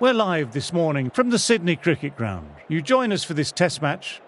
We're live this morning from the Sydney Cricket Ground. You join us for this Test match.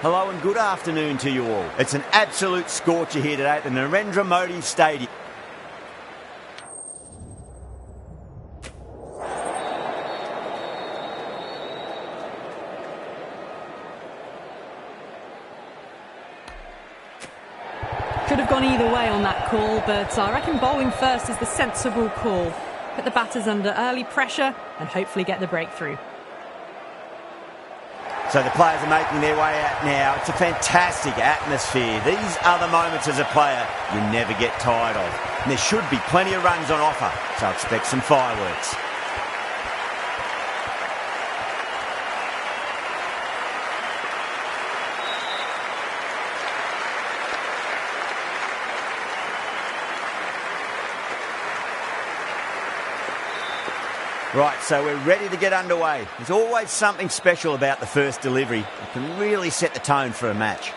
Hello and good afternoon to you all. It's an absolute scorcher here today at the Narendra Modi Stadium. Could have gone either way on that call, but I reckon bowling first is the sensible call. Put the batters under early pressure and hopefully get the breakthrough. So the players are making their way out now. It's a fantastic atmosphere. These are the moments as a player you never get tired of. And there should be plenty of runs on offer, so expect some fireworks. Right, so we're ready to get underway. There's always something special about the first delivery. It can really set the tone for a match.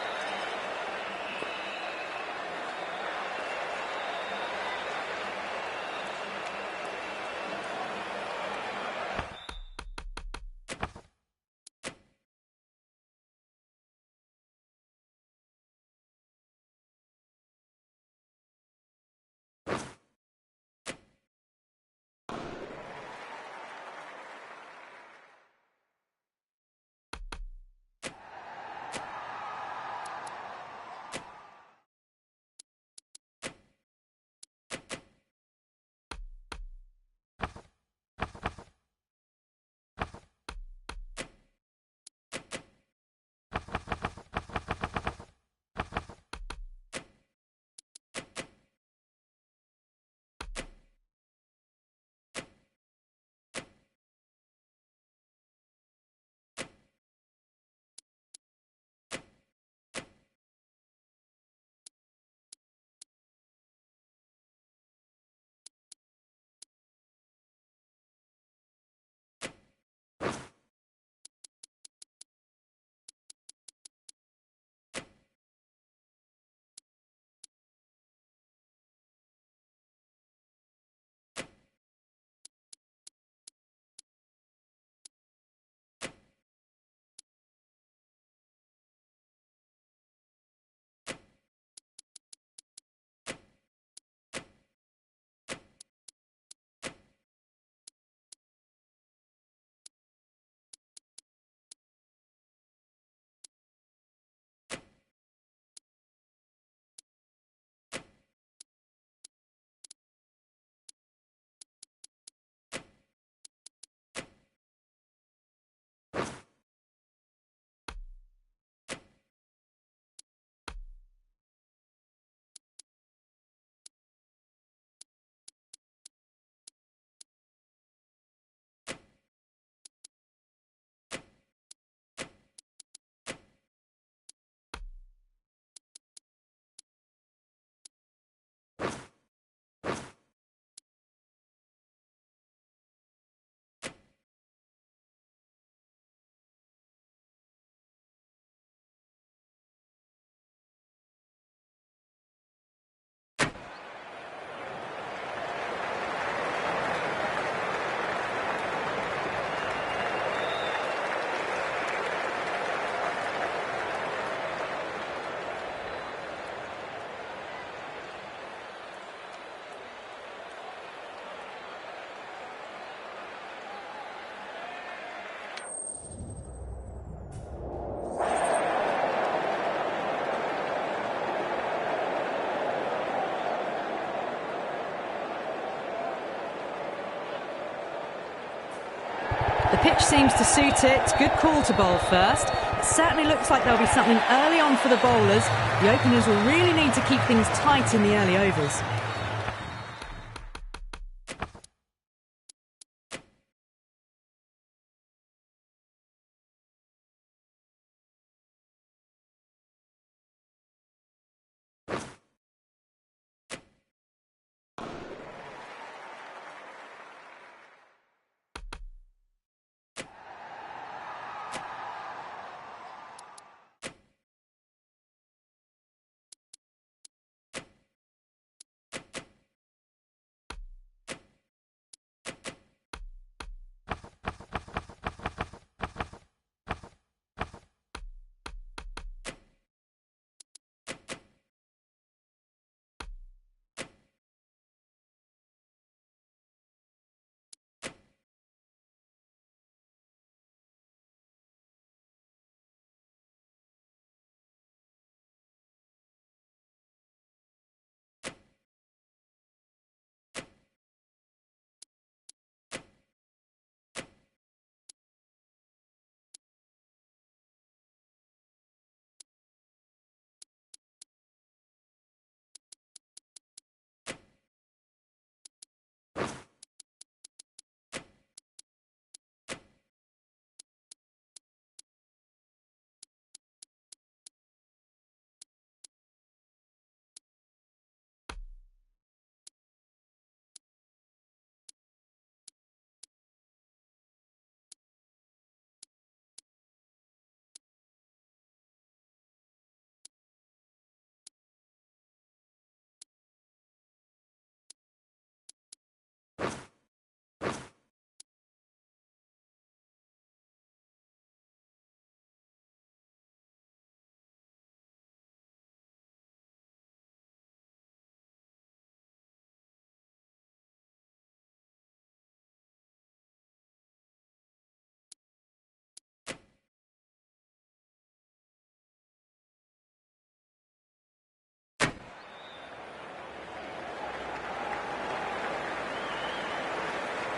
pitch seems to suit it. Good call to bowl first. It certainly looks like there'll be something early on for the bowlers. The openers will really need to keep things tight in the early overs.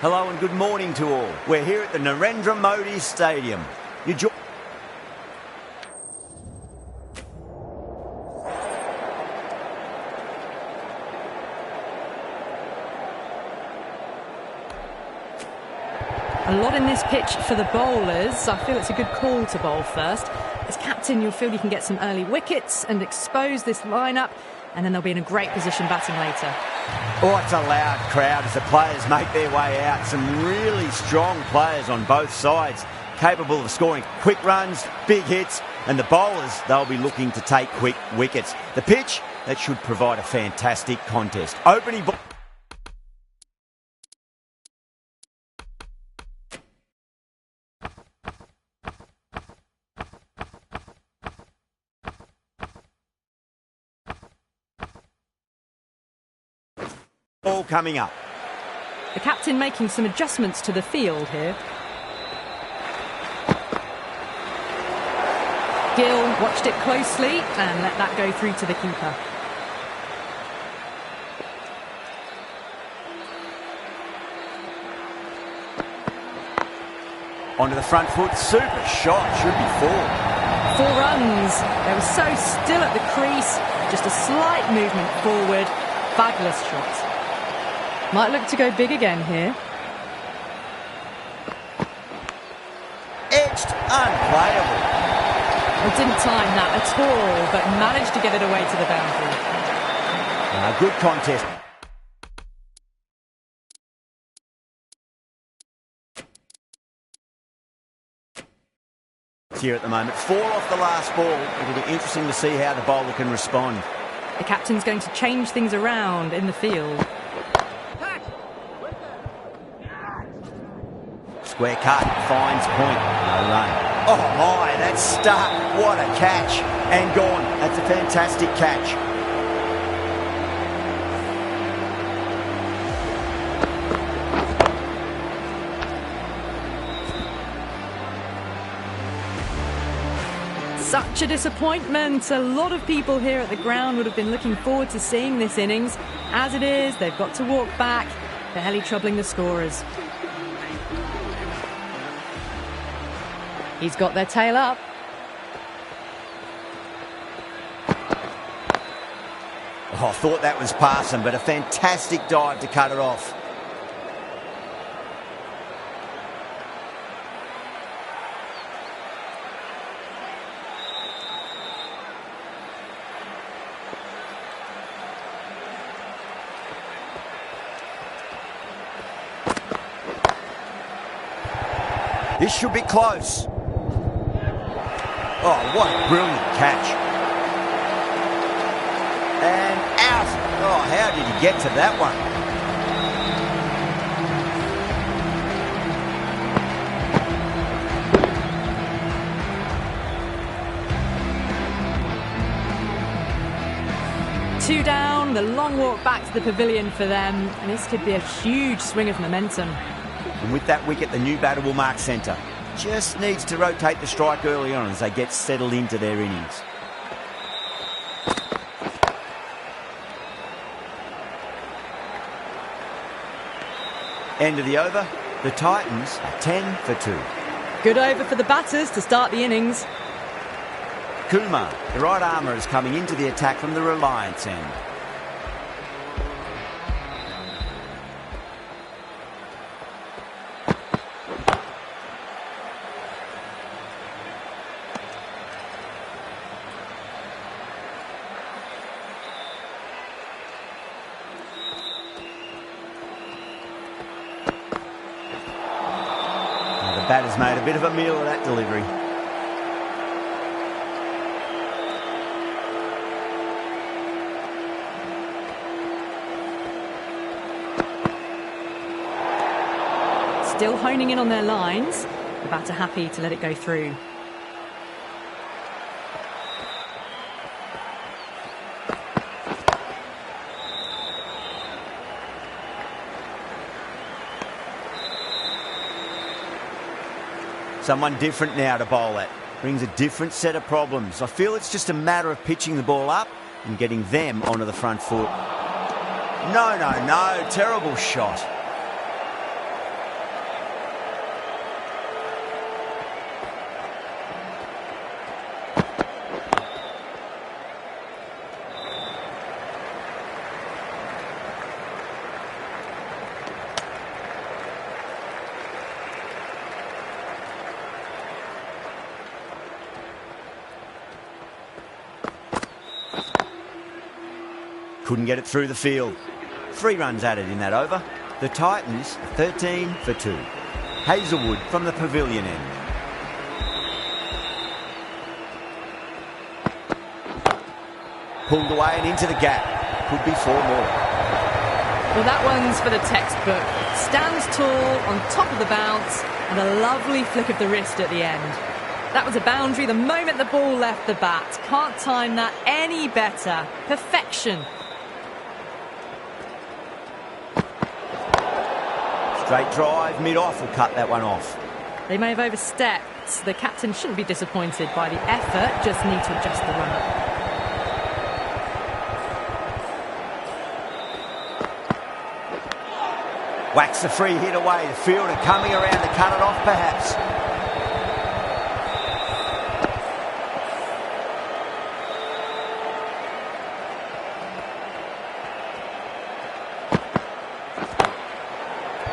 Hello and good morning to all. We're here at the Narendra Modi Stadium. A lot in this pitch for the bowlers. I feel it's a good call to bowl first. As captain, you'll feel you can get some early wickets and expose this lineup, and then they'll be in a great position batting later. Oh, it's a loud crowd as the players make their way out. Some really strong players on both sides, capable of scoring quick runs, big hits, and the bowlers, they'll be looking to take quick wickets. The pitch, that should provide a fantastic contest. Opening ball. Ball coming up. The captain making some adjustments to the field here. Gill watched it closely and let that go through to the keeper. Onto the front foot, super shot, should be 4. 4 runs. They were so still at the crease, just a slight movement forward. Fabulous shot. Might look to go big again here. Edged, unplayable. Well, didn't time that at all, but managed to get it away to the boundary. Good contest. Here at the moment, 4 off the last ball. It'll be interesting to see how the bowler can respond. The captain's going to change things around in the field. Square cut, finds point, no run. Oh my, that's stuck. What a catch. And gone. That's a fantastic catch. Such a disappointment. A lot of people here at the ground would have been looking forward to seeing this innings. As it is, they've got to walk back, barely troubling the scorers. He's got their tail up. Oh, I thought that was passing, but a fantastic dive to cut it off. This should be close. Oh, what a brilliant catch. And out. Oh, how did he get to that one? Two down, the long walk back to the pavilion for them, and this could be a huge swing of momentum. And with that wicket, the new batter will mark centre. Just needs to rotate the strike early on as they get settled into their innings. End of the over. The Titans are 10 for 2. Good over for the batters to start the innings. Kumar, the right armour, is coming into the attack from the Reliance end. The batter's made a bit of a meal of that delivery. Still honing in on their lines. The batter happy to let it go through. Someone different now to bowl at. Brings a different set of problems. I feel it's just a matter of pitching the ball up and getting them onto the front foot. No. Terrible shot. Couldn't get it through the field. 3 runs added in that over. The Titans, 13 for 2. Hazelwood from the pavilion end. Pulled away and into the gap. Could be 4 more. Well, that one's for the textbook. Stands tall, on top of the bounce, and a lovely flick of the wrist at the end. That was a boundary the moment the ball left the bat. Can't time that any better. Perfection. Straight drive, mid-off will cut that one off. They may have overstepped. The captain shouldn't be disappointed by the effort, just need to adjust the run-up. Whacks the free hit away. The fielder coming around to cut it off, perhaps.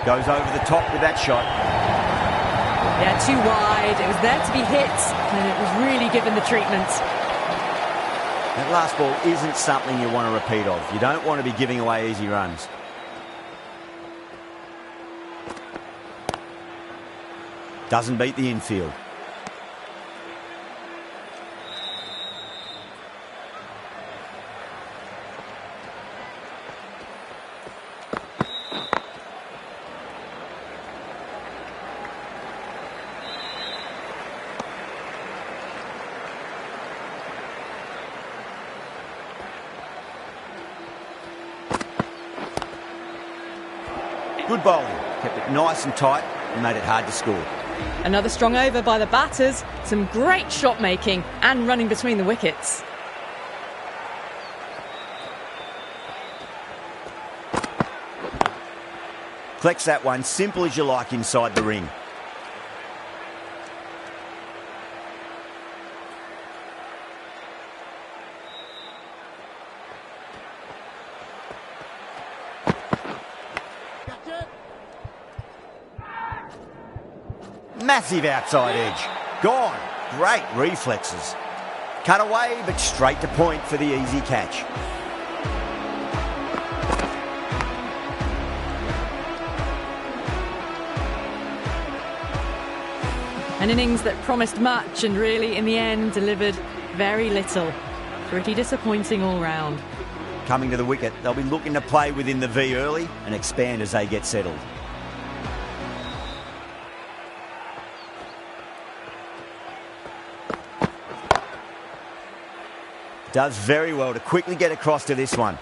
Goes over the top with that shot. Yeah, too wide. It was there to be hit, and it was really given the treatment. That last ball isn't something you want to repeat of. You don't want to be giving away easy runs. Doesn't beat the infield. Good bowling. Kept it nice and tight and made it hard to score. Another strong over by the batters. Some great shot making and running between the wickets. Collects that one, simple as you like inside the ring. Massive outside edge. Gone. Great reflexes. Cut away, but straight to point for the easy catch. An innings that promised much and really, in the end, delivered very little. Pretty disappointing all round. Coming to the wicket, they'll be looking to play within the V early and expand as they get settled. Does very well to quickly get across to this one.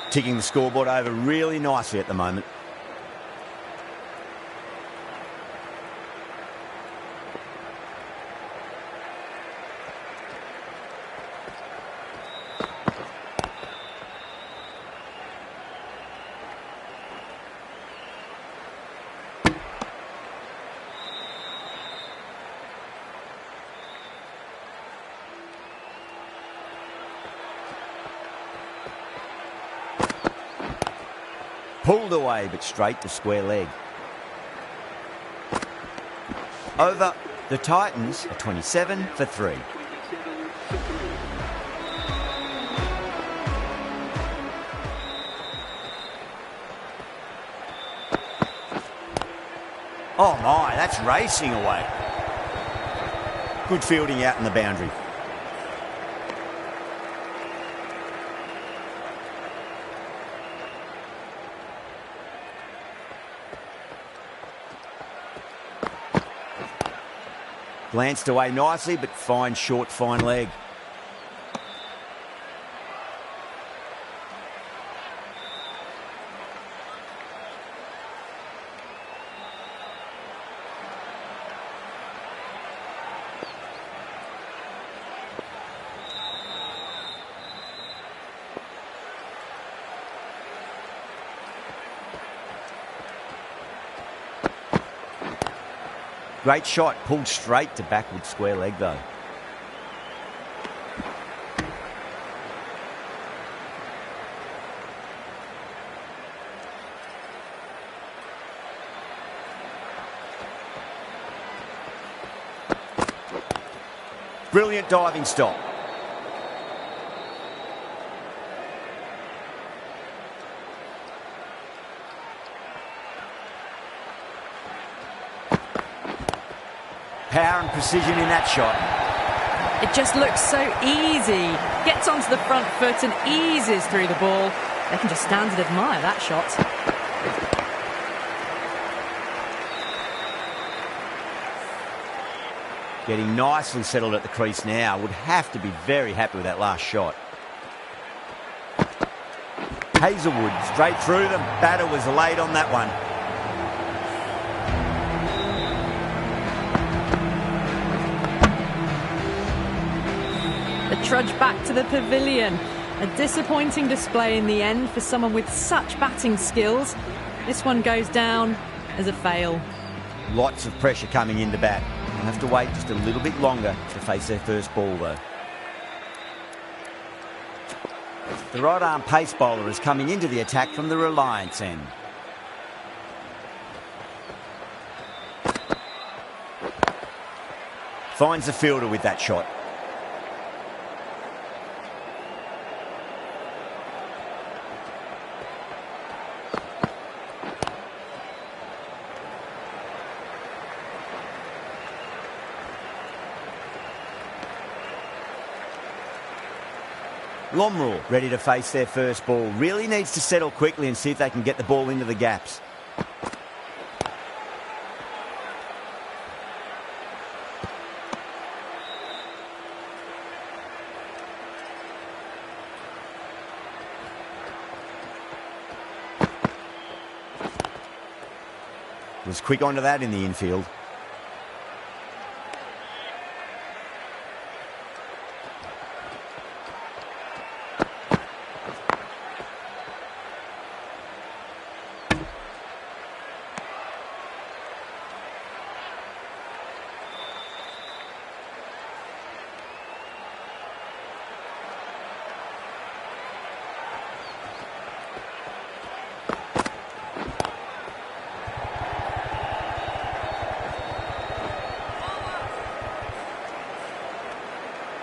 Ticking the scoreboard over really nicely at the moment. Pulled away, but straight to square leg. Over. The Titans are 27 for 3. Oh my, that's racing away. Good fielding out in the boundary. Glanced away nicely, but fine short, fine leg. Great shot, pulled straight to backward square leg though. Brilliant diving stop. Power and precision in that shot. It just looks so easy. Gets onto the front foot and eases through the ball. They can just stand and admire that shot. Getting nicely settled at the crease now. Would have to be very happy with that last shot. Hazelwood straight through them. Batter was late on that one. The trudge back to the pavilion. A disappointing display in the end for someone with such batting skills. This one goes down as a fail. Lots of pressure coming in to bat. They'll have to wait just a little bit longer to face their first ball though. The right arm pace bowler is coming into the attack from the Reliance end. Finds the fielder with that shot. Lomrul ready to face their first ball. Really needs to settle quickly and see if they can get the ball into the gaps. Was quick onto that in the infield.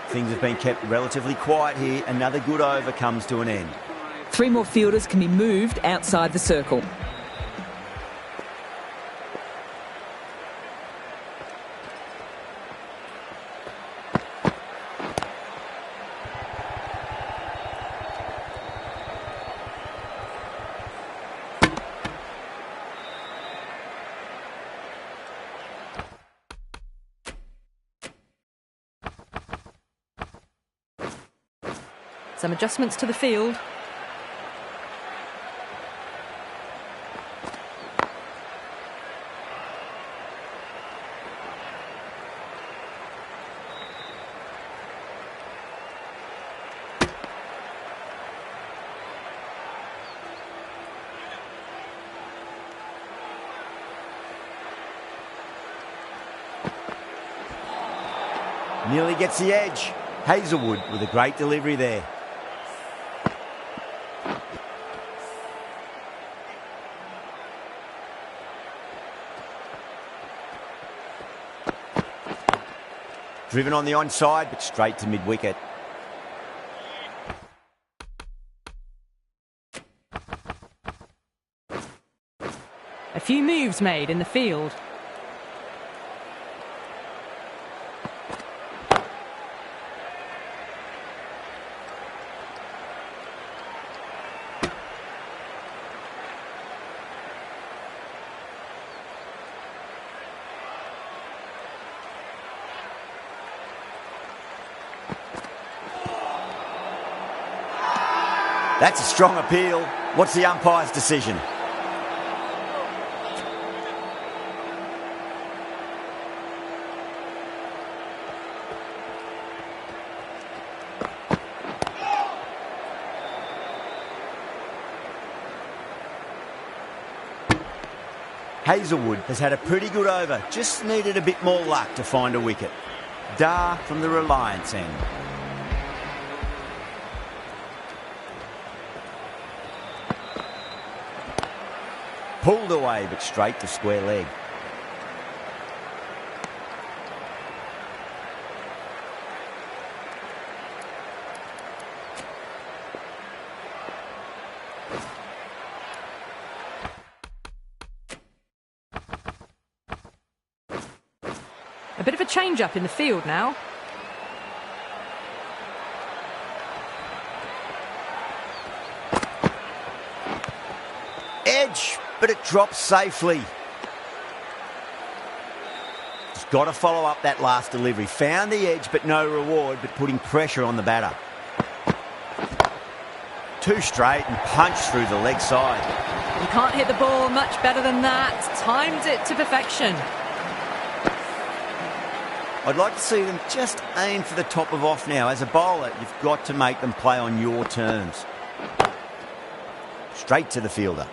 Things have been kept relatively quiet here. Another good over comes to an end. 3 more fielders can be moved outside the circle. Some adjustments to the field. Nearly gets the edge. Hazelwood with a great delivery there. Driven on the onside, but straight to mid-wicket. A few moves made in the field. That's a strong appeal. What's the umpire's decision? Hazelwood has had a pretty good over, just needed a bit more luck to find a wicket. Dar from the Reliance end. Pulled away, but straight to square leg. A bit of a change-up in the field now. Edge, but it drops safely. Just got to follow up that last delivery. Found the edge, but no reward, but putting pressure on the batter. Too straight and punched through the leg side. You can't hit the ball much better than that. Timed it to perfection. I'd like to see them just aim for the top of off now. As a bowler, you've got to make them play on your terms. Straight to the fielder.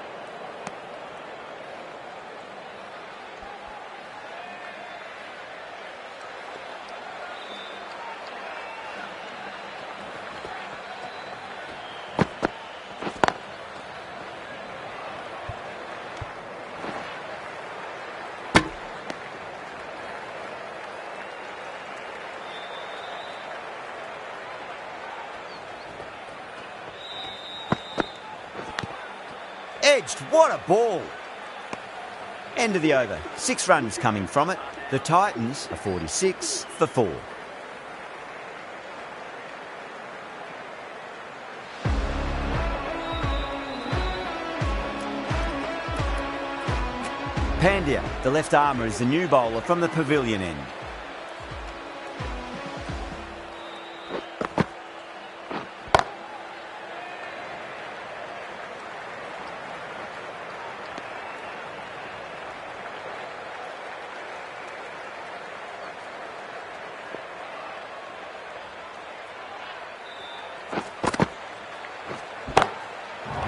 Edged, what a ball. End of the over. 6 runs coming from it. The Titans are 46 for 4. Pandya, the left armour, is the new bowler from the Pavilion end.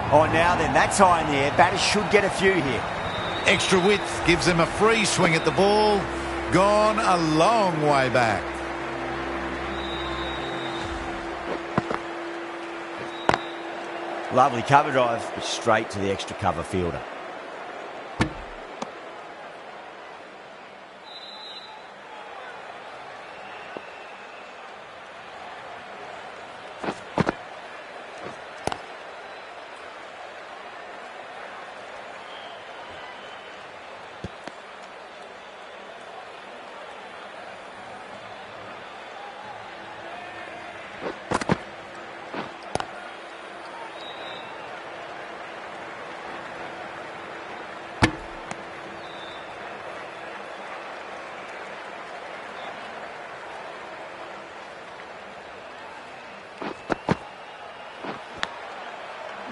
Oh, now then, that's high in the air. Batters should get a few here. Extra width gives them a free swing at the ball. Gone a long way back. Lovely cover drive, but straight to the extra cover fielder.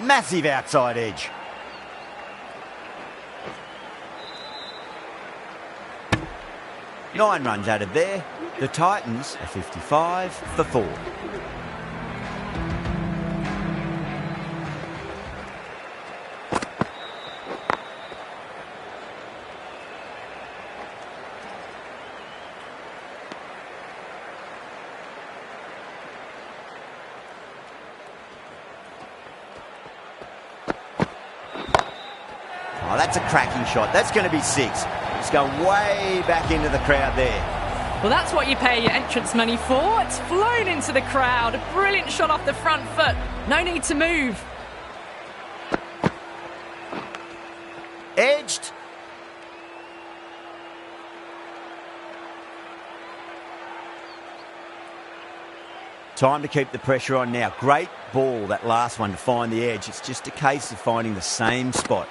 Massive outside edge. Nine runs added there. The Titans are 55 for 4. Oh, that's a cracking shot. That's going to be 6. It's going way back into the crowd there. Well, that's what you pay your entrance money for. It's flown into the crowd. A brilliant shot off the front foot. No need to move. Edged. Time to keep the pressure on now. Great ball, that last one, to find the edge. It's just a case of finding the same spot.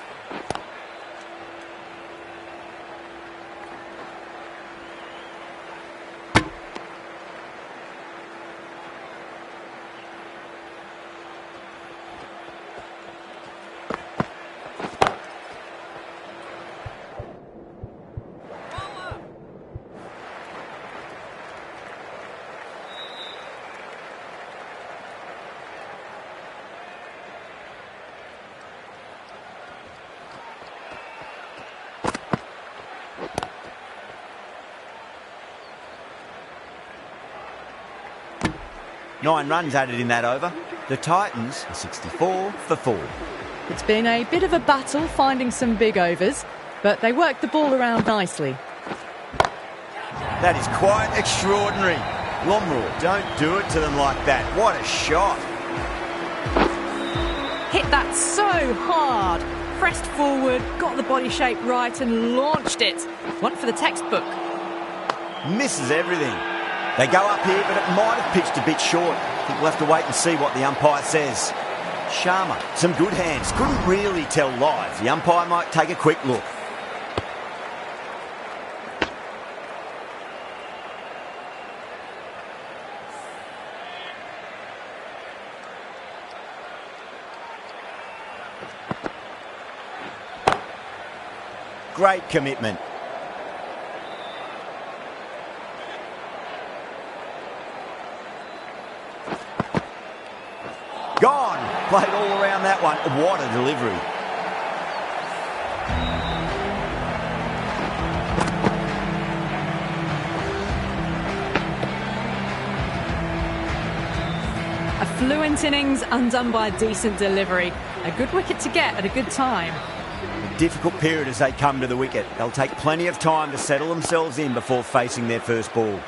Nine runs added in that over. The Titans are 64 for 4. It's been a bit of a battle finding some big overs, but they worked the ball around nicely. That is quite extraordinary. Lomror, don't do it to them like that. What a shot. Hit that so hard. Pressed forward, got the body shape right and launched it. One for the textbook. Misses everything. They go up here, but it might have pitched a bit short. I think we'll have to wait and see what the umpire says. Sharma, some good hands. Couldn't really tell live. The umpire might take a quick look. Great commitment. Gone. Played all around that one. What a delivery. A fluent innings undone by a decent delivery. A good wicket to get at a good time. A difficult period as they come to the wicket. They'll take plenty of time to settle themselves in before facing their first ball.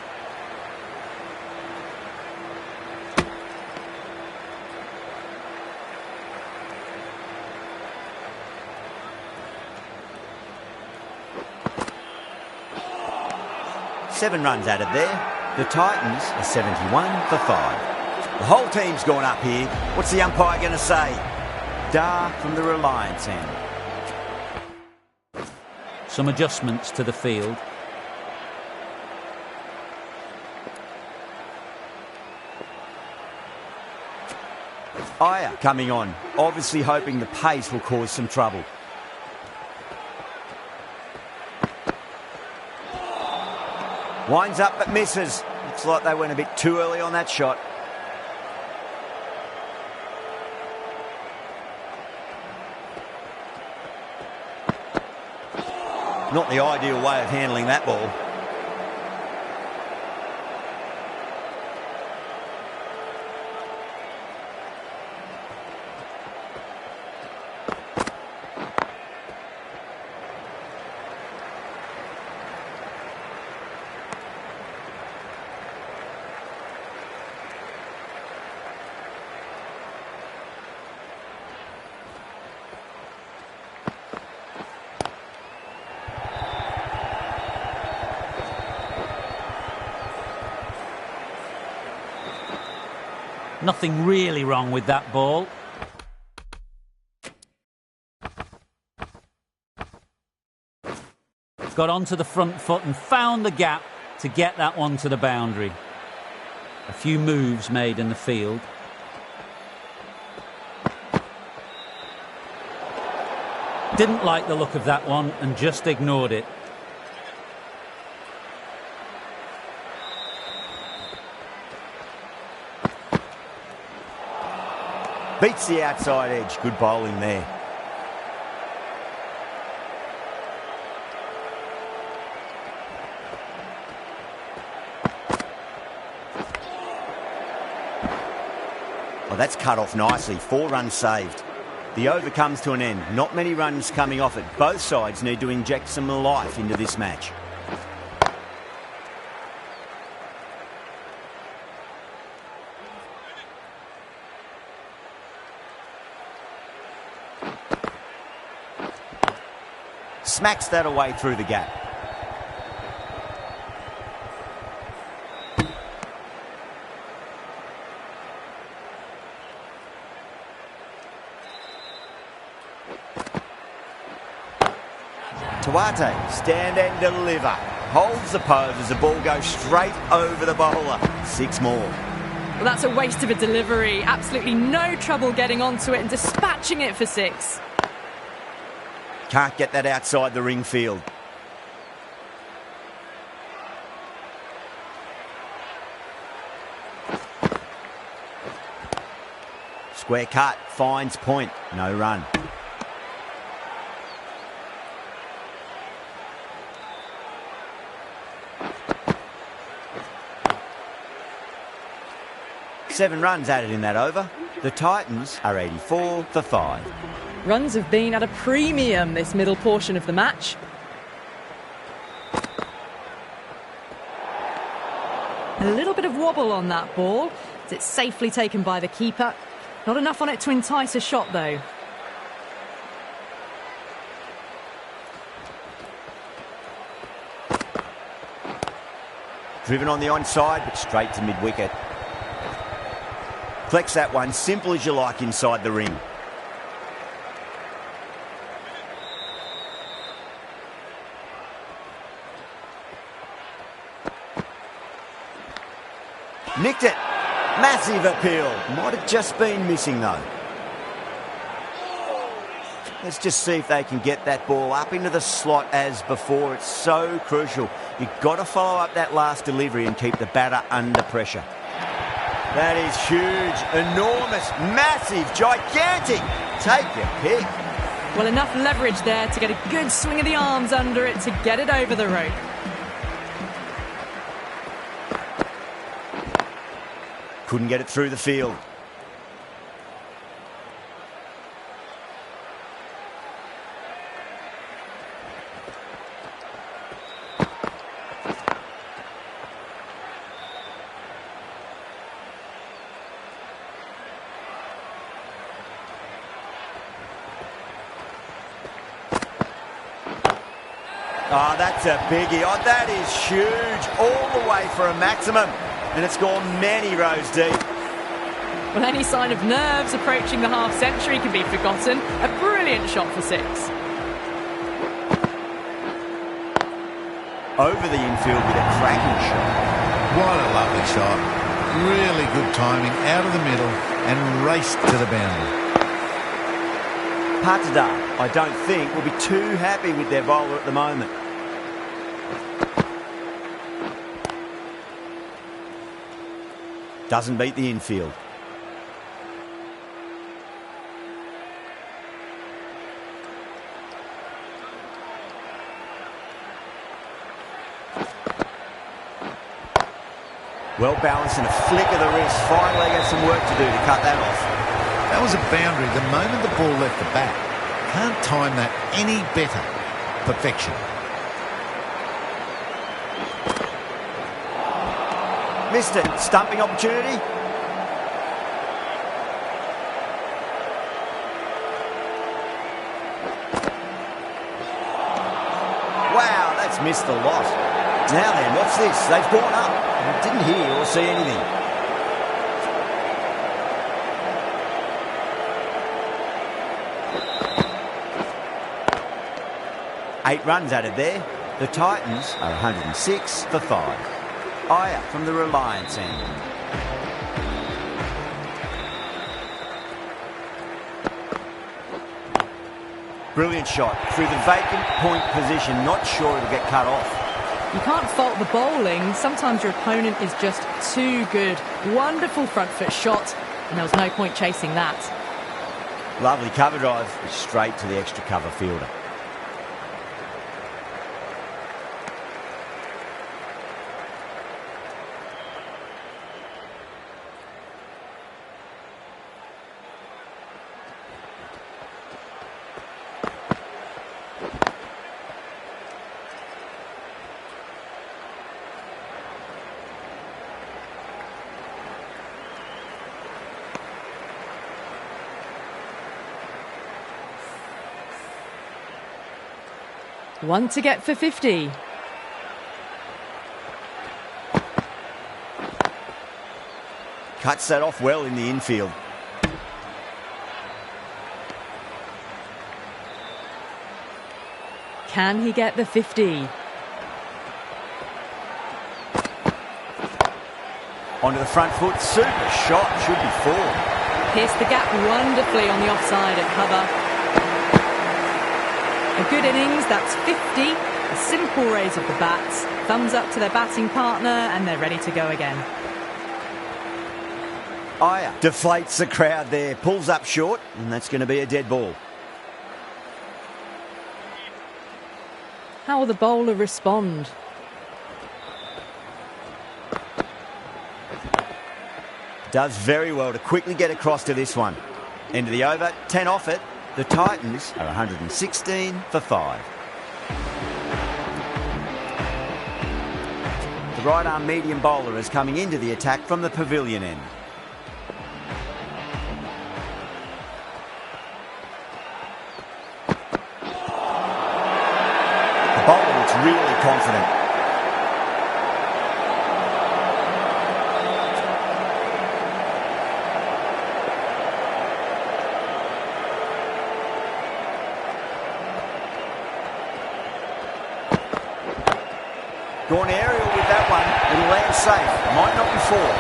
Seven runs added there. The Titans are 71 for 5. The whole team's gone up here. What's the umpire going to say? Dar from the Reliance end. Some adjustments to the field. Iyer coming on, obviously hoping the pace will cause some trouble. Winds up but misses. Looks like they went a bit too early on that shot. Not the ideal way of handling that ball. Nothing really wrong with that ball. Got onto the front foot and found the gap to get that one to the boundary. A few moves made in the field. Didn't like the look of that one and just ignored it. Beats the outside edge. Good bowling there. Well, that's cut off nicely. 4 runs saved. The over comes to an end. Not many runs coming off it. Both sides need to inject some life into this match. Smacks that away through the gap. Tuate, stand and deliver. Holds the pose as the ball goes straight over the bowler. 6 more. Well, that's a waste of a delivery. Absolutely no trouble getting onto it and dispatching it for 6. Can't get that outside the ring field. Square cut, finds point, no run. Seven runs added in that over. The Titans are 84 for 5. Runs have been at a premium this middle portion of the match. A little bit of wobble on that ball as it's safely taken by the keeper. Not enough on it to entice a shot though. Driven on the onside, but straight to mid-wicket. Flex that one, simple as you like inside the ring. Nicked it. Massive appeal. Might have just been missing though. Let's just see if they can get that ball up into the slot as before. It's so crucial. You've got to follow up that last delivery and keep the batter under pressure. That is huge, enormous, massive, gigantic. Take your pick. Well, enough leverage there to get a good swing of the arms under it to get it over the rope. Couldn't get it through the field. Oh, that's a biggie. Oh, that is huge. All the way for a maximum. And it's gone many rows deep. Well, any sign of nerves approaching the half-century can be forgotten. A brilliant shot for 6. Over the infield with a cracking shot. What a lovely shot. Really good timing, out of the middle and raced to the boundary. Patidar, I don't think, will be too happy with their bowler at the moment. Doesn't beat the infield. Well balanced and a flick of the wrist. Finally got some work to do to cut that off. That was a boundary the moment the ball left the bat. Can't time that any better. Perfection. Missed it. Stumping opportunity. Wow, that's missed a lot. Now then, what's this? They've gone up. I didn't hear or see anything. Eight runs added there. The Titans are 106 for 5. Iyer from the Reliance end. Brilliant shot through the vacant point position. Not sure it'll get cut off. You can't fault the bowling. Sometimes your opponent is just too good. Wonderful front foot shot, and there was no point chasing that. Lovely cover drive, straight to the extra cover fielder. One to get for 50. Cuts that off well in the infield. Can he get the 50? Onto the front foot. Super shot. Should be four. Pierced the gap wonderfully on the offside at cover. A good innings, that's 50. A simple raise of the bats. Thumbs up to their batting partner, and they're ready to go again. Iyer deflates the crowd there. Pulls up short, and that's going to be a dead ball. How will the bowler respond? Does very well to quickly get across to this one. End of the over, 10 off it. The Titans are 116 for 5. The right-arm medium bowler is coming into the attack from the pavilion end. The bowler looks really confident. Gone aerial with that one. It'll land safe. Might not be four.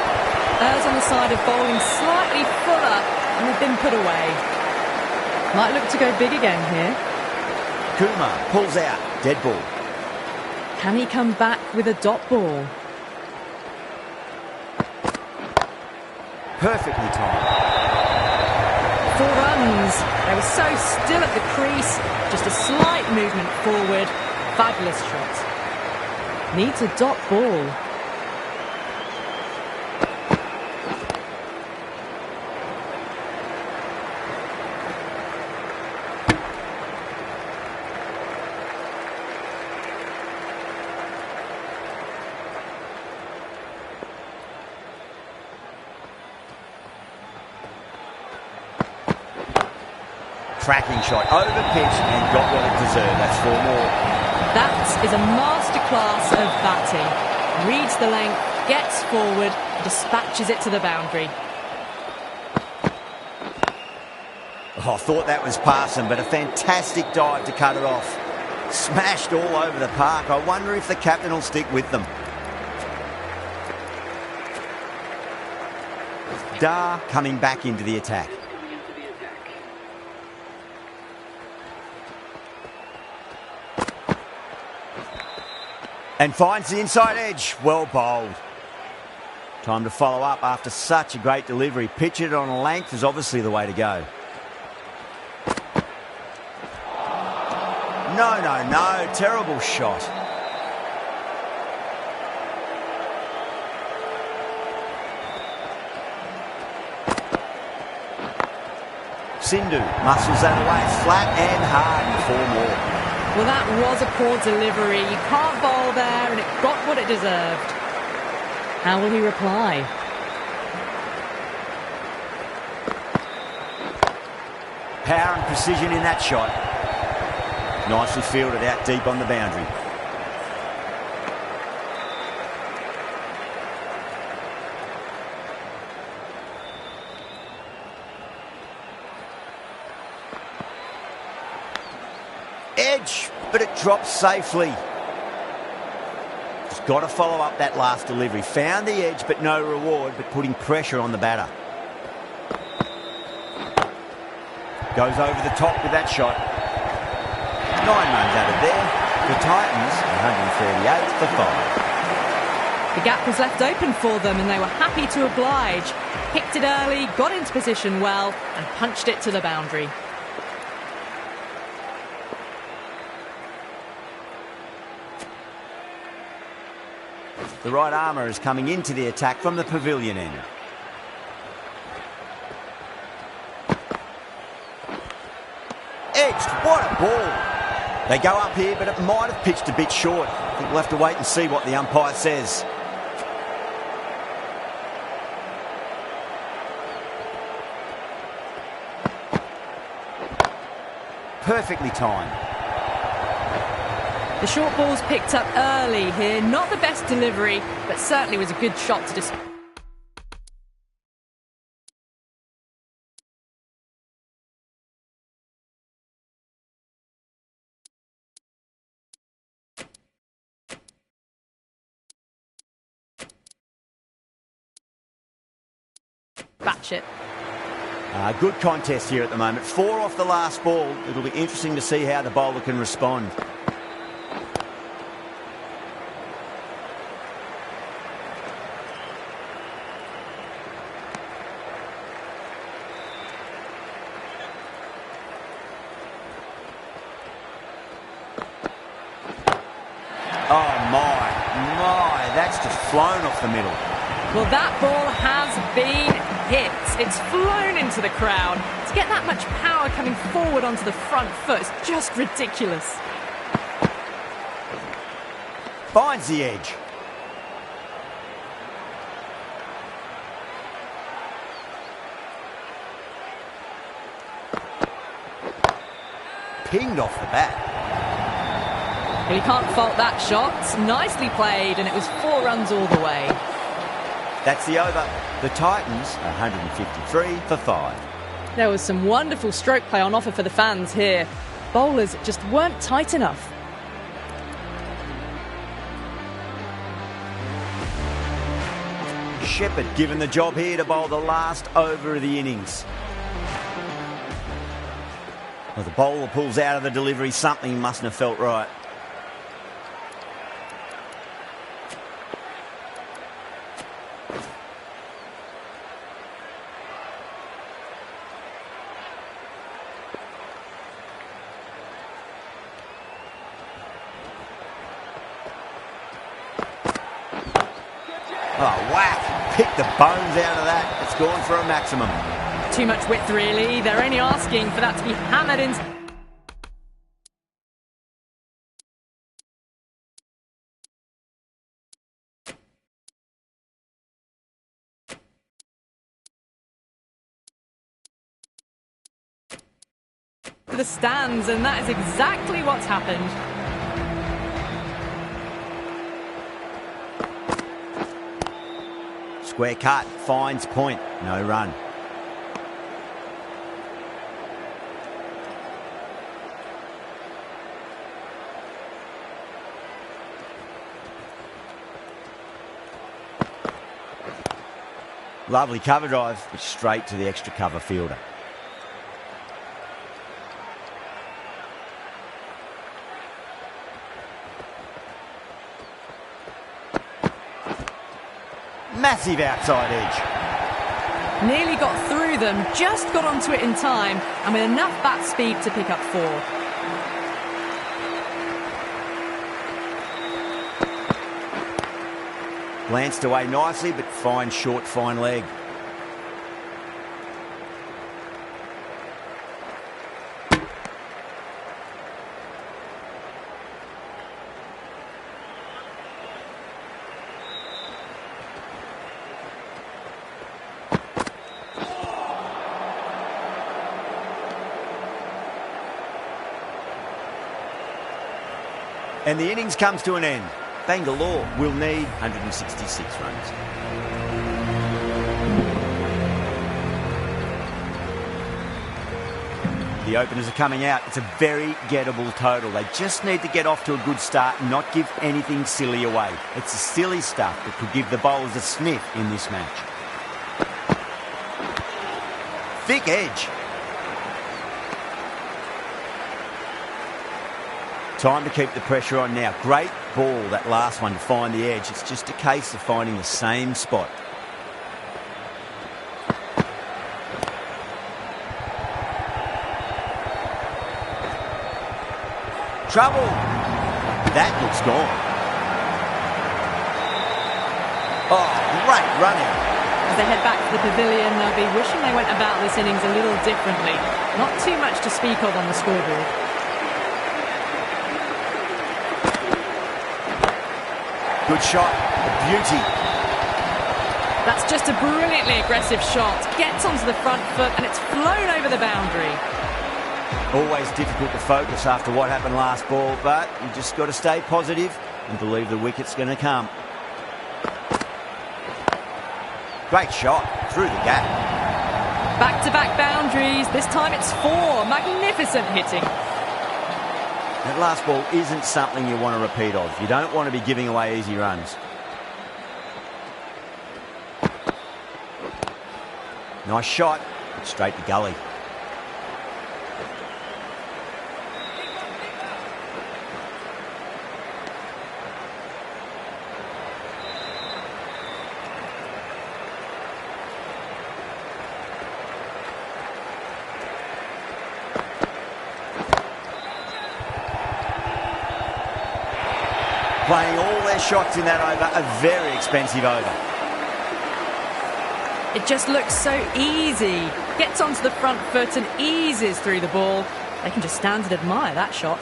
Errs on the side of bowling slightly fuller, and they've been put away. Might look to go big again here. Kumar pulls out. Dead ball. Can he come back with a dot ball? Perfectly timed. 4 runs. They were so still at the crease. Just a slight movement forward. Fabulous shot. Needs a dot ball. Cracking shot over pitch and got what it deserved. That's 4 more. That is a masterclass of batting. Reads the length, gets forward, dispatches it to the boundary. Oh, I thought that was passing, but a fantastic dive to cut it off. Smashed all over the park. I wonder if the captain will stick with them. Dar coming back into the attack. And finds the inside edge. Well bowled. Time to follow up after such a great delivery. Pitch it on a length is obviously the way to go. No. Terrible shot. Sindhu muscles that away. Flat and hard. 4 more. Well, that was a poor delivery. You can't bowl there, and it got what it deserved. How will he reply? Power and precision in that shot. Nicely fielded out deep on the boundary. Edge, but it drops safely. Just got to follow up that last delivery. Found the edge, but no reward, but putting pressure on the batter. Goes over the top with that shot. runs out of there. The Titans, 138 for 5. The gap was left open for them and they were happy to oblige. Picked it early, got into position well and punched it to the boundary. The right armour is coming into the attack from the pavilion end. Edged, what a ball. They go up here, but it might have pitched a bit short. I think we'll have to wait and see what the umpire says. Perfectly timed. The short ball's picked up early here. Not the best delivery, but certainly was a good shot to dispatch it. Good contest here at the moment. 4 off the last ball. It'll be interesting to see how the bowler can respond. Oh my, that's just flown off the middle. Well, that ball has been hit. It's flown into the crowd. To get that much power coming forward onto the front foot is just ridiculous. Finds the edge. Pinged off the bat. Well, you can't fault that shot. Nicely played, and it was 4 runs all the way. That's the over. The Titans, 153 for 5. There was some wonderful stroke play on offer for the fans here. Bowlers just weren't tight enough. Shepherd given the job here to bowl the last over of the innings. Well, the bowler pulls out of the delivery. Something mustn't have felt right. Oh, whack. Pick the bones out of that. It's gone for a maximum. Too much width, really. They're only asking for that to be hammered in. To the stands, and that is exactly what's happened. Square cut, finds point, no run. Lovely cover drive, but straight to the extra cover fielder. Massive outside edge. Nearly got through them, just got onto it in time, and with enough bat speed to pick up 4. Glanced away nicely, but fine short, fine leg. And the innings comes to an end. Bangalore will need 166 runs. The openers are coming out. It's a very gettable total. They just need to get off to a good start and not give anything silly away. It's the silly stuff that could give the bowlers a sniff in this match. Thick edge. Time to keep the pressure on now. Great ball, that last one, to find the edge. It's just a case of finding the same spot. Trouble. That looks gone. Oh, great run out. As they head back to the pavilion, they'll be wishing they went about this innings a little differently. Not too much to speak of on the scoreboard. Good shot. A beauty. That's just a brilliantly aggressive shot. Gets onto the front foot and it's flown over the boundary. Always difficult to focus after what happened last ball, but you just got to stay positive and believe the wicket's going to come. Great shot through the gap. Back-to-back boundaries. This time it's 4. Magnificent hitting. That last ball isn't something you want to repeat of. You don't want to be giving away easy runs. Nice shot. Straight to gully. Playing all their shots in that over, a very expensive over. It just looks so easy. Gets onto the front foot and eases through the ball. They can just stand and admire that shot.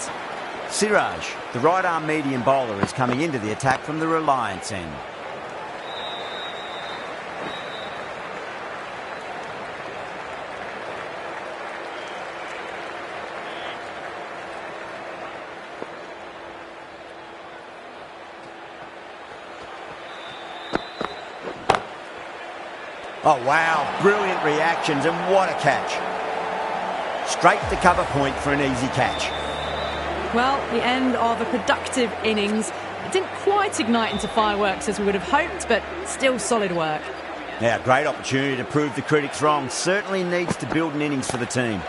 Siraj, the right-arm medium bowler, is coming into the attack from the Reliance end. Oh, wow. Brilliant reactions, and what a catch. Straight to cover point for an easy catch. Well, the end of a productive innings. It didn't quite ignite into fireworks as we would have hoped, but still solid work. Now, great opportunity to prove the critics wrong. Certainly needs to build an innings for the team.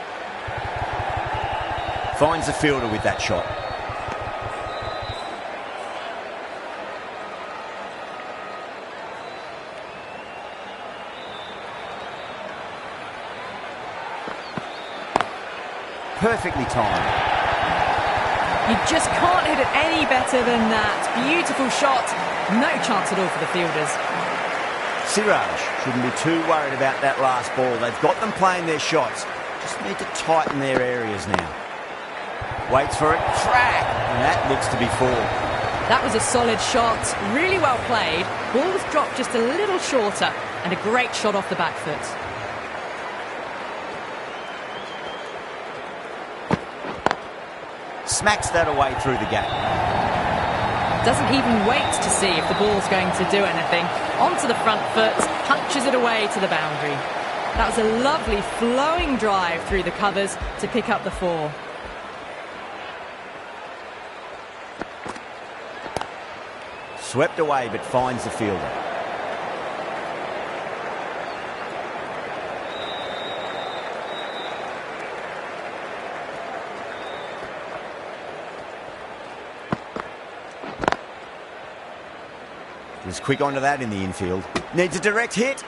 Finds the fielder with that shot. Perfectly timed. You just can't hit it any better than that. Beautiful shot. No chance at all for the fielders. Siraj shouldn't be too worried about that last ball. They've got them playing their shots. Just need to tighten their areas now. Waits for it. Crack! And that looks to be 4. That was a solid shot. Really well played. Ball was dropped just a little shorter. And a great shot off the back foot. Smacks that away through the gap. Doesn't even wait to see if the ball's going to do anything. Onto the front foot, punches it away to the boundary. That was a lovely flowing drive through the covers to pick up the 4. Swept away but finds the fielder. Was quick onto that in the infield. Needs a direct hit.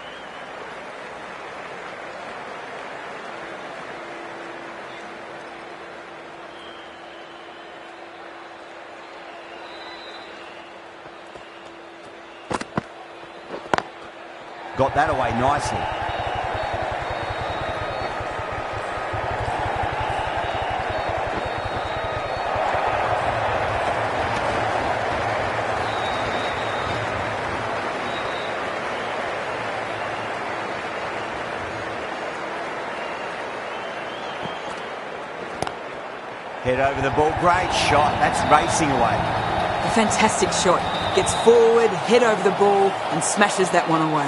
Got that away nicely. Head over the ball. Great shot. That's racing away. A fantastic shot. Gets forward, head over the ball and smashes that one away.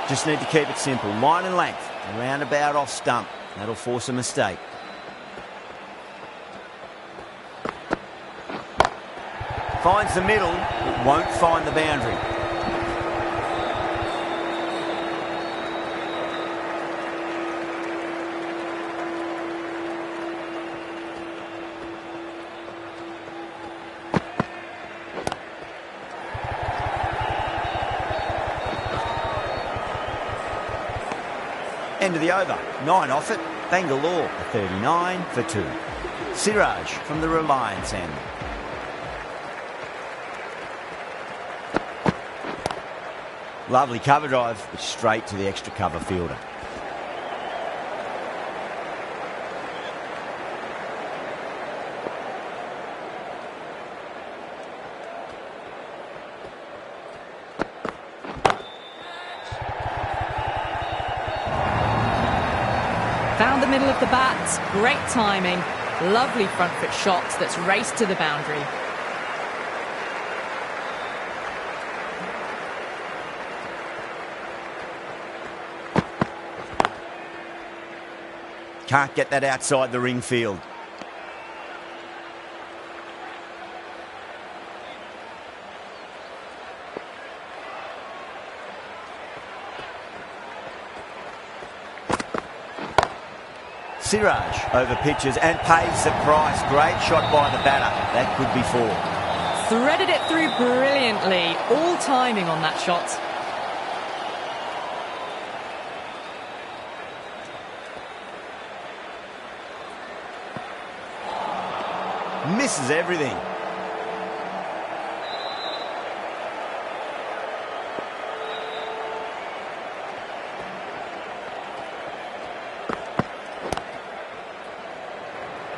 Just need to keep it simple. Line and length. Roundabout off stump. That'll force a mistake. Finds the middle, but won't find the boundary. End of the over. 9 off it. Bangalore, a 39 for 2. Siraj from the Reliance end. Lovely cover drive, straight to the extra cover fielder. Found the middle of the bat, great timing, lovely front foot shot that's raced to the boundary. Can't get that outside the ring field. Siraj over pitches and pays the price. Great shot by the batter. That could be 4. Threaded it through brilliantly, all timing on that shot. Misses everything.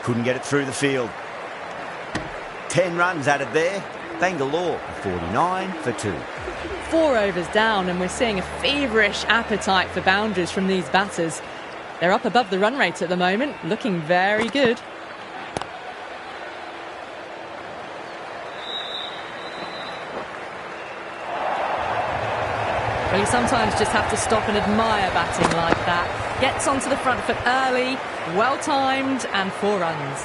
Couldn't get it through the field. 10 runs added there. Bangalore, 49 for 2. 4 overs down, and we're seeing a feverish appetite for boundaries from these batters. They're up above the run rate at the moment, looking very good. Well, you sometimes just have to stop and admire batting like that. Gets onto the front foot early, well timed, and 4 runs.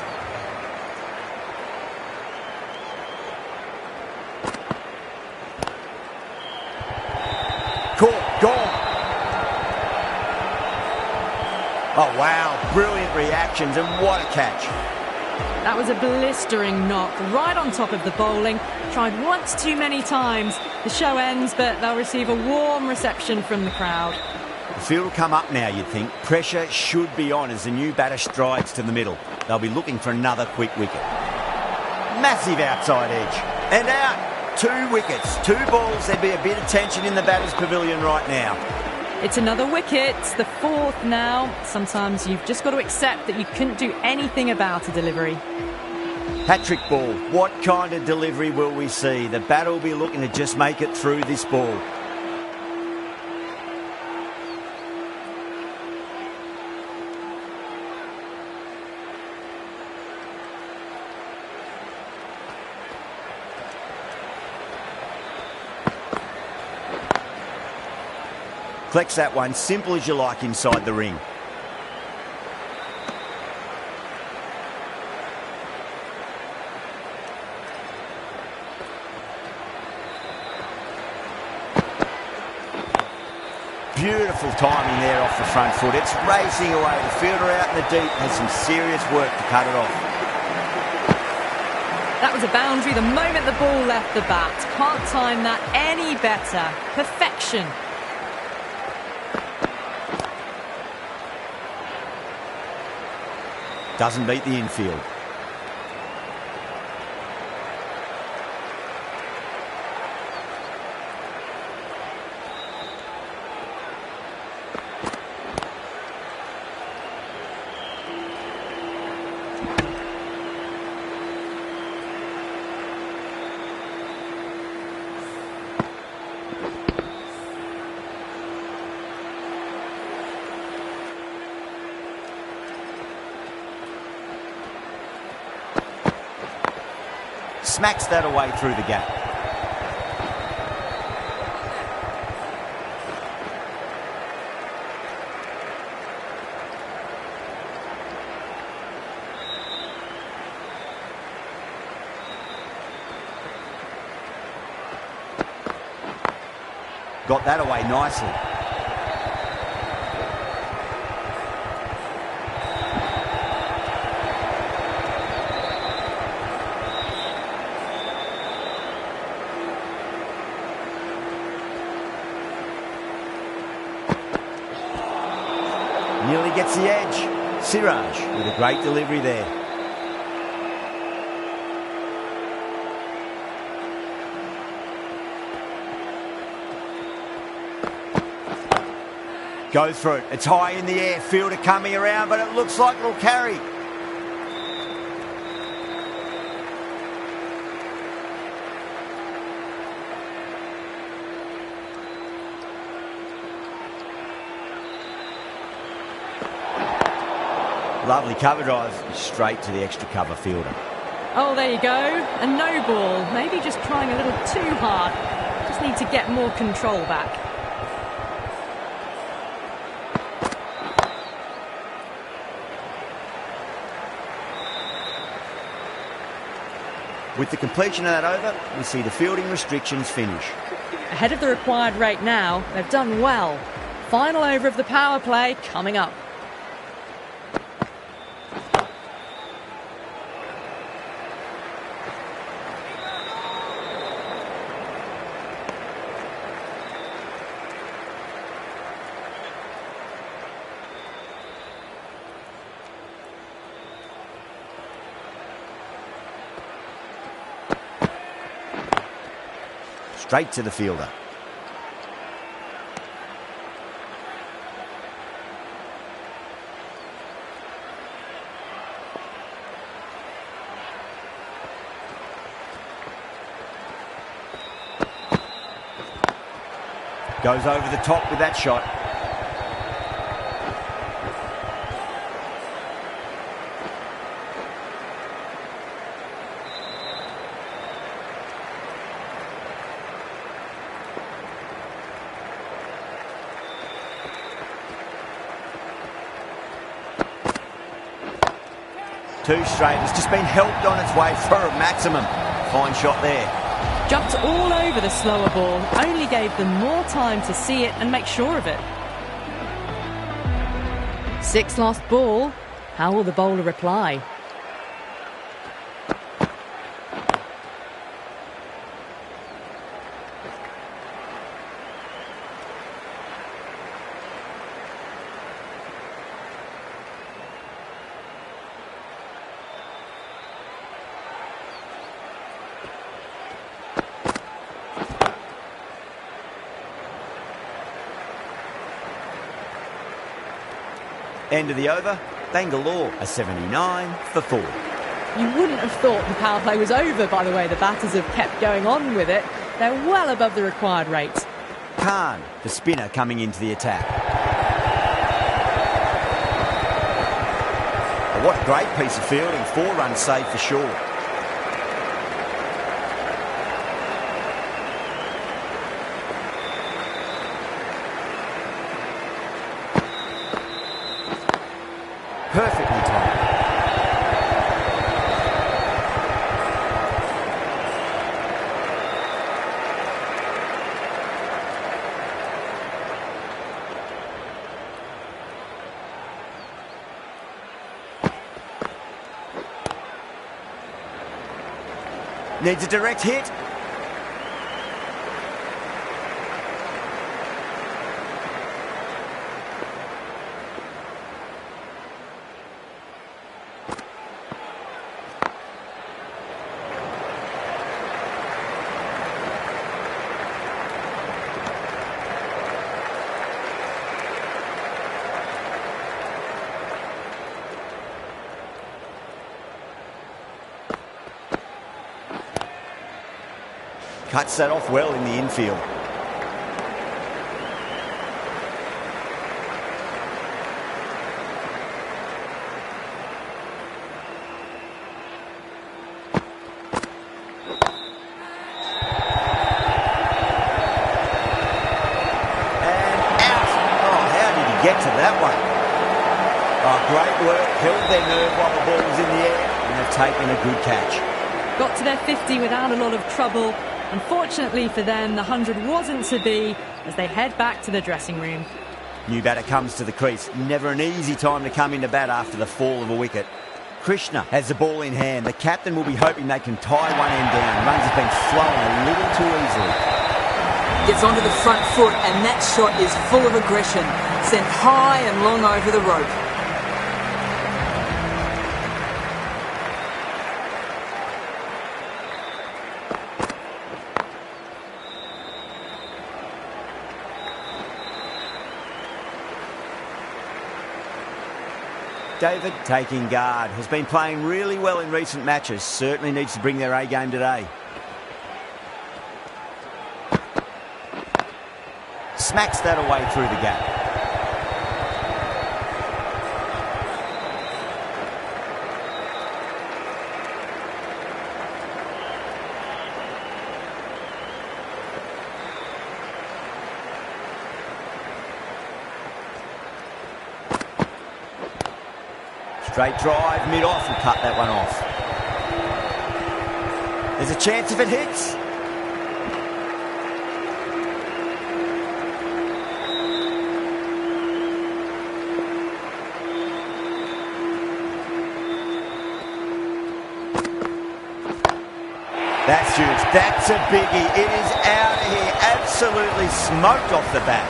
Caught, gone. Oh, wow. Brilliant reactions, and what a catch. That was a blistering knock right on top of the bowling. Tried once too many times. The show ends, but they'll receive a warm reception from the crowd. The field will come up now, you'd think. Pressure should be on as the new batter strides to the middle. They'll be looking for another quick wicket. Massive outside edge. And out. 2 wickets. 2 balls. There'd be a bit of tension in the batter's pavilion right now. It's another wicket, the 4th now. Sometimes you've just got to accept that you couldn't do anything about a delivery. Hat-trick ball. What kind of delivery will we see? The batter will be looking to just make it through this ball. Collects that one, simple as you like, inside the ring. Beautiful timing there off the front foot. It's racing away. The fielder out in the deep has some serious work to cut it off. That was a boundary the moment the ball left the bat. Can't time that any better. Perfection. Doesn't beat the infield. Smacks that away through the gap. Got that away nicely. Nearly gets the edge. Siraj with a great delivery there. Goes for it. It's high in the air. Fielder coming around, but it looks like it'll carry. Lovely cover drive, straight to the extra cover fielder. Oh, there you go. A no ball. Maybe just trying a little too hard. Just need to get more control back. With the completion of that over, we see the fielding restrictions finish. Ahead of the required rate now, they've done well. Final over of the power play coming up. Straight to the fielder. Goes over the top with that shot. Too straight. It's just been helped on its way for a maximum. Fine shot there. Jumped all over the slower ball, only gave them more time to see it and make sure of it. 6 last ball. How will the bowler reply? End of the over, Bangalore a 79 for 4. You wouldn't have thought the power play was over by the way the batters have kept going on with it. They're well above the required rate. Khan, the spinner, coming into the attack. But what a great piece of fielding. 4 runs saved for sure. Perfectly timed. Needs a direct hit. Cuts that off well in the infield. Get to that one. Oh, great work. Held their nerve while the ball was in the air, and they've taken a good catch. Got to their 50 without a lot of trouble. Unfortunately for them, the 100 wasn't to be as they head back to the dressing room. New batter comes to the crease. Never an easy time to come into bat after the fall of a wicket. Krishna has the ball in hand. The captain will be hoping they can tie one end down. Runs have been flowing a little too easily. Gets onto the front foot, and that shot is full of aggression. sent high and long over the rope. David taking guard. Has been playing really well in recent matches. Certainly needs to bring their A game today. Smacks that away through the gap. Straight drive, mid-off, and cut that one off. There's a chance if it hits. That's huge. That's a biggie. It is out of here. Absolutely smoked off the bat.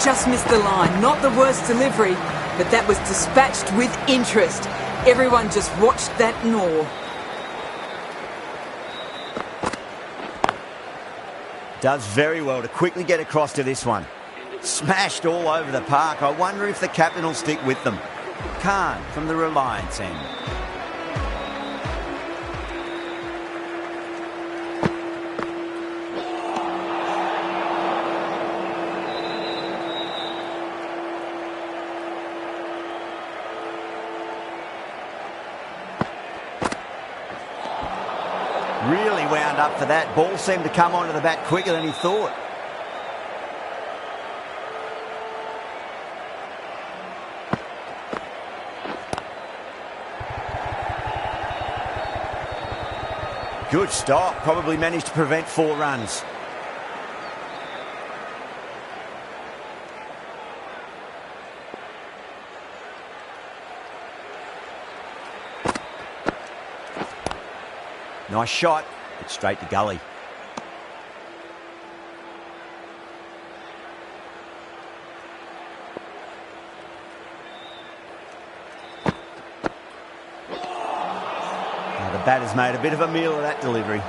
Just missed the line. Not the worst delivery, but that was dispatched with interest. Everyone just watched that gnaw. Does very well to quickly get across to this one. Smashed all over the park. I wonder if the captain will stick with them. Khan from the Reliance end. Really wound up for that. Ball seemed to come onto the bat quicker than he thought. Good stop. Probably managed to prevent 4 runs. Nice shot, but straight to gully. Now the batter's made a bit of a meal of that delivery.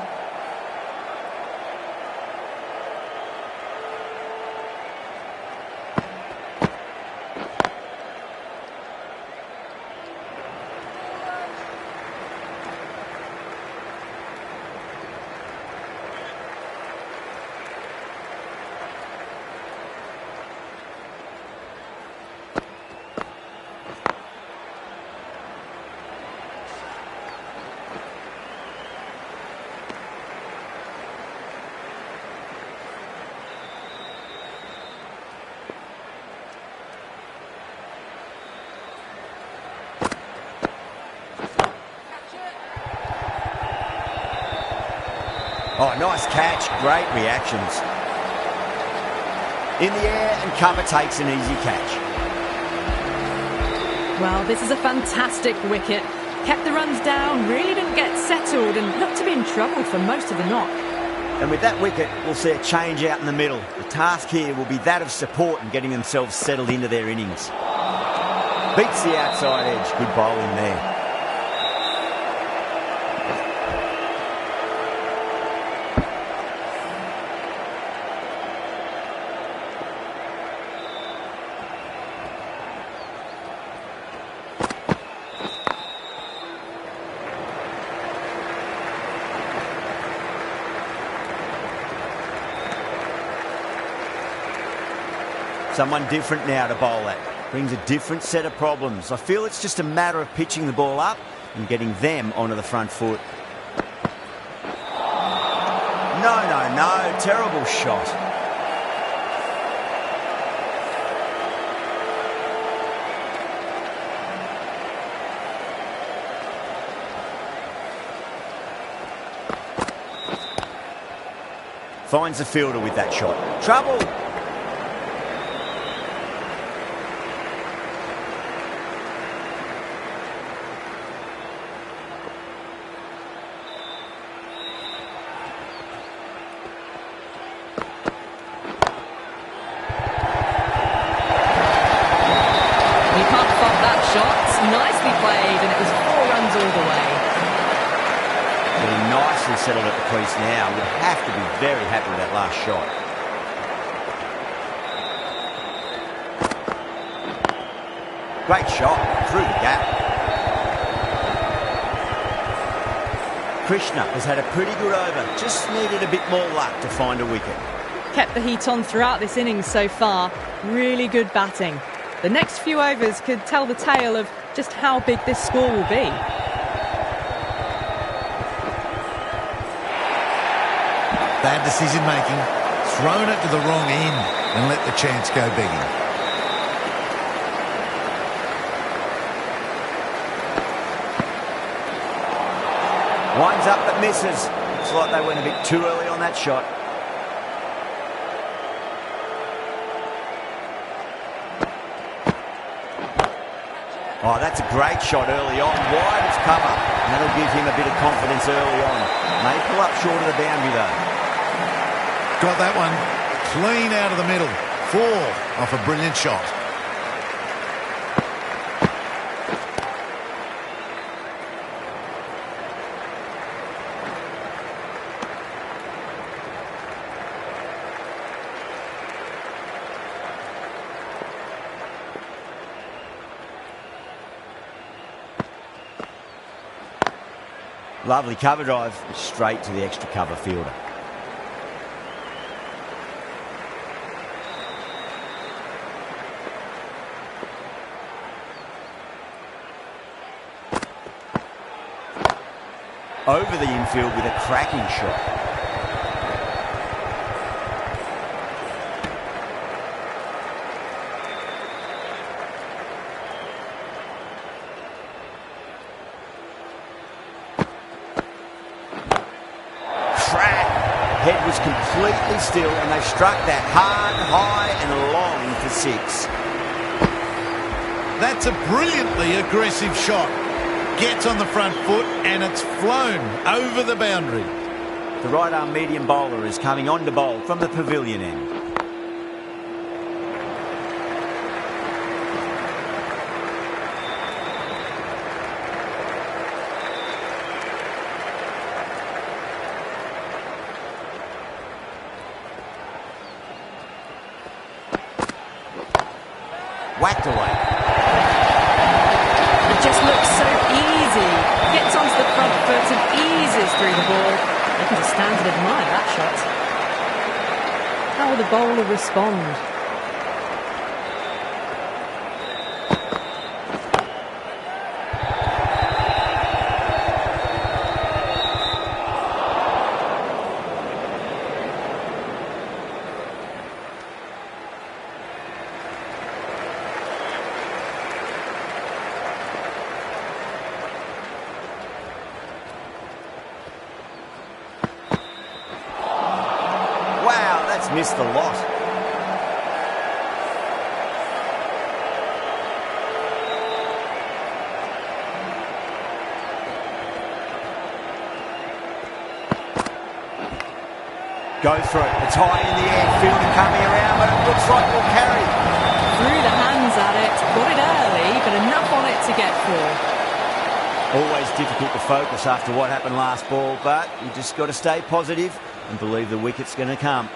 Oh, nice catch. Great reactions. In the air and cover takes an easy catch. Well, this is a fantastic wicket. Kept the runs down, really didn't get settled and looked to be in trouble for most of the knock. And with that wicket, we'll see a change out in the middle. The task here will be that of support and getting themselves settled into their innings. Beats the outside edge. Good bowling there. Someone different now to bowl at. Brings a different set of problems. I feel it's just a matter of pitching the ball up and getting them onto the front foot. No. Terrible shot. Finds the fielder with that shot. Trouble. settled at the crease now. Would have to be very happy with that last shot. Great shot through the gap. Krishna has had a pretty good over. Just needed a bit more luck to find a wicket. Kept the heat on throughout this innings so far. Really good batting. The next few overs could tell the tale of just how big this score will be. Bad decision making. Thrown it to the wrong end and let the chance go begging. Winds up but misses. Looks like they went a bit too early on that shot. Oh, that's a great shot early on. Wide as cover. And that'll give him a bit of confidence early on. May pull up short of the boundary though. Got that one clean out of the middle. 4 off a brilliant shot. Lovely cover drive, straight to the extra cover fielder. Over the infield with a cracking shot. Head was completely still and they struck that hard, high and long for 6. That's a brilliantly aggressive shot. Gets on the front foot and it's flown over the boundary. The right arm medium bowler is coming on to bowl from the pavilion end. Whacked away. It just looks so easy. Gets onto the front foot and eases through the ball. They can just stand and admire that shot. How will the bowler respond? Wow, that's missed a lot. Go through. It's high in the air. Fielder coming around, but it looks like we'll carry. Threw the hands at it, got it early, but enough on it to get 4. Always difficult to focus after what happened last ball, but you just got to stay positive and believe the wicket's going to come.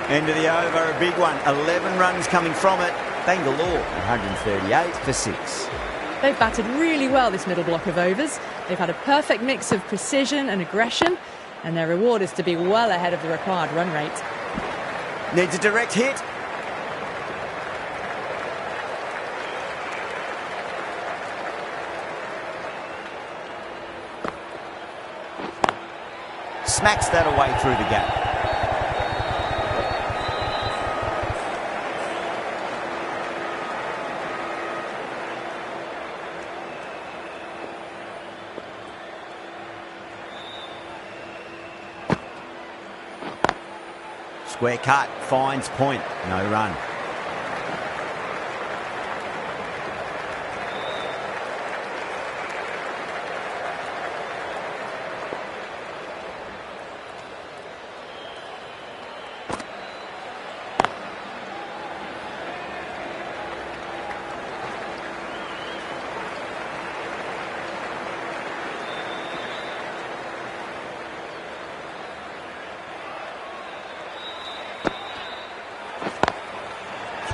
End of the over, a big one. 11 runs coming from it. Bangalore, 138 for 6. They've batted really well this middle block of overs. They've had a perfect mix of precision and aggression, and their reward is to be well ahead of the required run rate. Needs a direct hit. Smacks that away through the gap. Square cut, finds point, no run.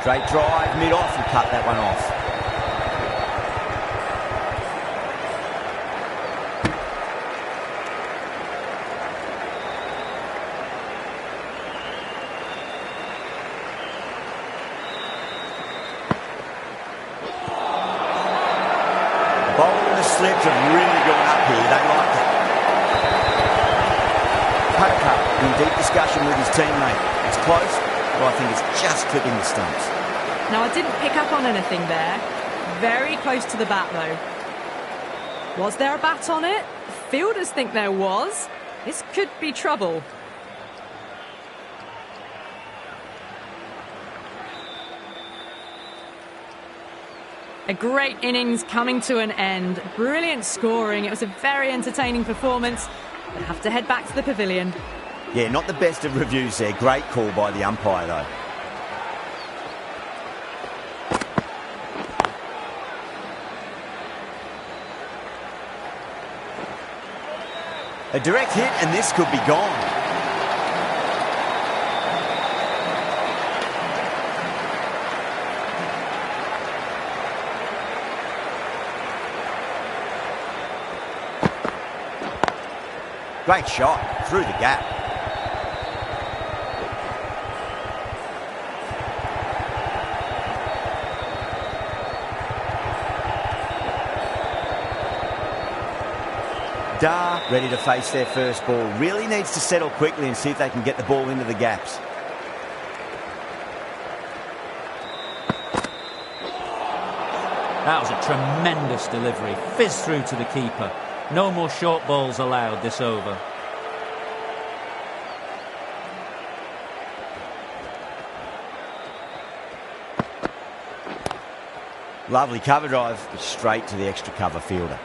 Straight drive, mid-off, and cut that one off. Slips have really gone up here. They like it. Poker in deep discussion with his teammate. It's close, but I think it's just clipping the stumps. Now, I didn't pick up on anything there. Very close to the bat, though. Was there a bat on it? Fielders think there was. This could be trouble. A great innings coming to an end. Brilliant scoring. It was a very entertaining performance. We'll have to head back to the pavilion. Yeah, not the best of reviews there. Great call by the umpire, though. A direct hit, and this could be gone. Great shot through the gap. Dar ready to face their first ball. Really needs to settle quickly and see if they can get the ball into the gaps. That was a tremendous delivery. Fizz through to the keeper. No more short balls allowed this over. Lovely cover drive, but straight to the extra cover fielder.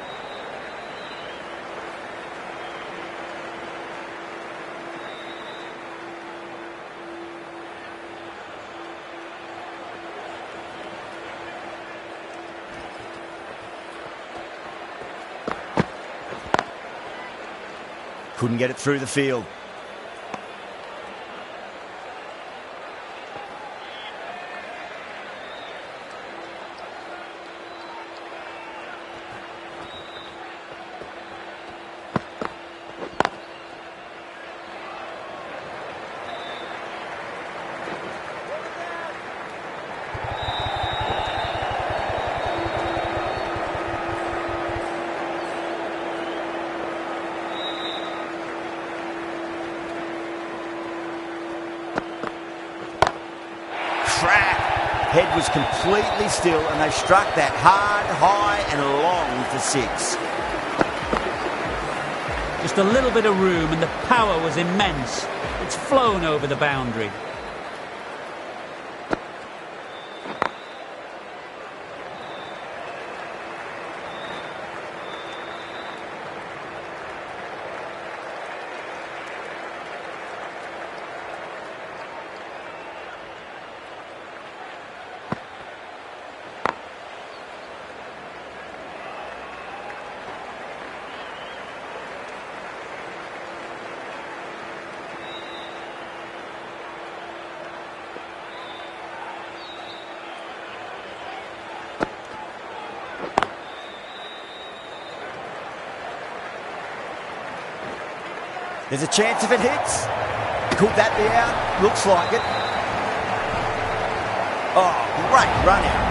Couldn't get it through the field. Head was completely still, and they struck that hard, high and long for 6. Just a little bit of room, and the power was immense. It's flown over the boundary. There's a chance if it hits. Could that be out? Looks like it. Oh, great run out.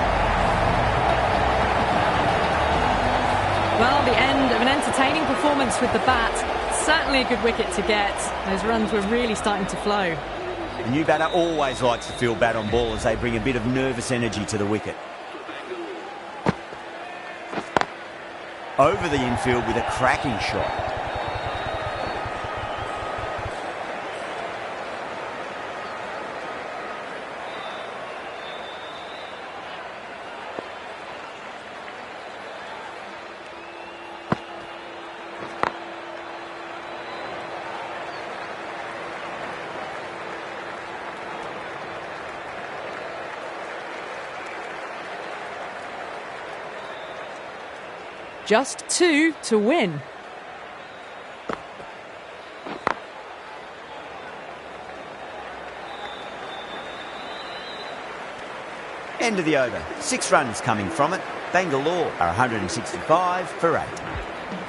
Well, the end of an entertaining performance with the bat. Certainly a good wicket to get. Those runs were really starting to flow. The new batter always likes to feel bat on ball as they bring a bit of nervous energy to the wicket. Over the infield with a cracking shot. Just 2 to win. End of the over. 6 runs coming from it. Bangalore are 165 for 8.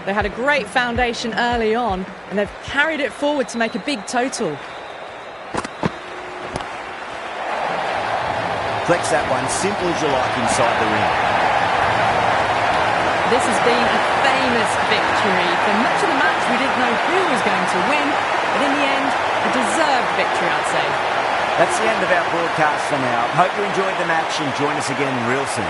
They had a great foundation early on, and they've carried it forward to make a big total. Flex that one, simple as you like inside the ring. This has been a famous victory. For much of the match, we didn't know who was going to win, but in the end, a deserved victory, I'd say. That's the end of our broadcast for now. Hope you enjoyed the match and join us again real soon.